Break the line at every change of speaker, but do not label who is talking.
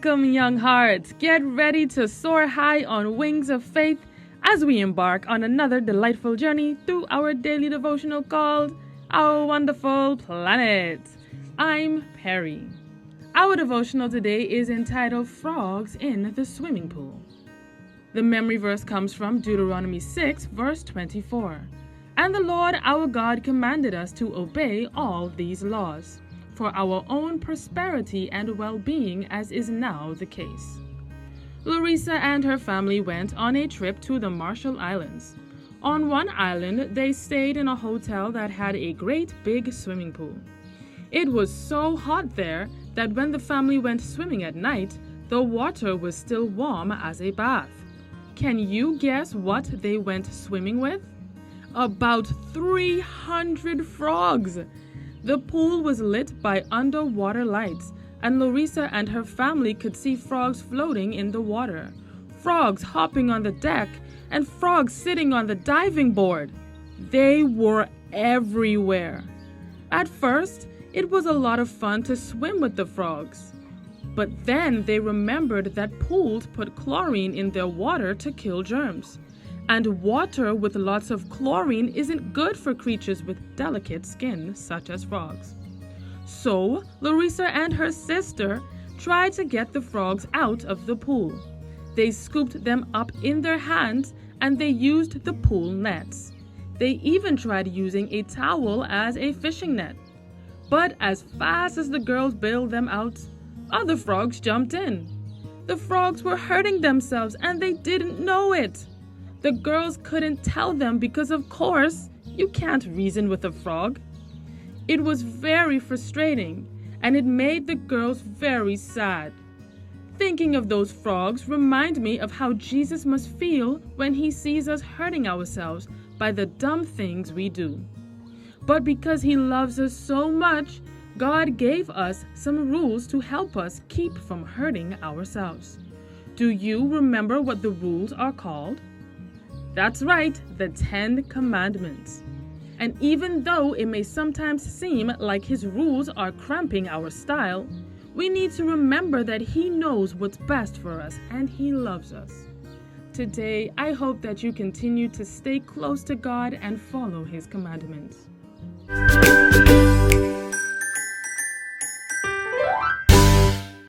Welcome, young hearts. Get ready to soar high on wings of faith as we embark on another delightful journey through our daily devotional called Our Wonderful Planet. I'm Perry. Our devotional today is entitled Frogs in the Swimming Pool. The memory verse comes from Deuteronomy 6, verse 24. And the Lord our God commanded us to obey all these laws, for our own prosperity and well-being, as is now the case. Larissa and her family went on a trip to the Marshall Islands. On one island, they stayed in a hotel that had a great big swimming pool. It was so hot there that when the family went swimming at night, the water was still warm as a bath. Can you guess what they went swimming with? About 300 frogs! The pool was lit by underwater lights, and Larissa and her family could see frogs floating in the water, frogs hopping on the deck, and frogs sitting on the diving board. They were everywhere. At first, it was a lot of fun to swim with the frogs. But then they remembered that pools put chlorine in their water to kill germs. And water with lots of chlorine isn't good for creatures with delicate skin, such as frogs. So, Larissa and her sister tried to get the frogs out of the pool. They scooped them up in their hands and they used the pool nets. They even tried using a towel as a fishing net. But as fast as the girls bailed them out, other frogs jumped in. The frogs were hurting themselves and they didn't know it. The girls couldn't tell them because, of course, you can't reason with a frog. It was very frustrating, and it made the girls very sad. Thinking of those frogs reminds me of how Jesus must feel when he sees us hurting ourselves by the dumb things we do. But because he loves us so much, God gave us some rules to help us keep from hurting ourselves. Do you remember what the rules are called? That's right, the 10 Commandments. And even though it may sometimes seem like his rules are cramping our style, we need to remember that he knows what's best for us and he loves us. Today, I hope that you continue to stay close to God and follow his commandments.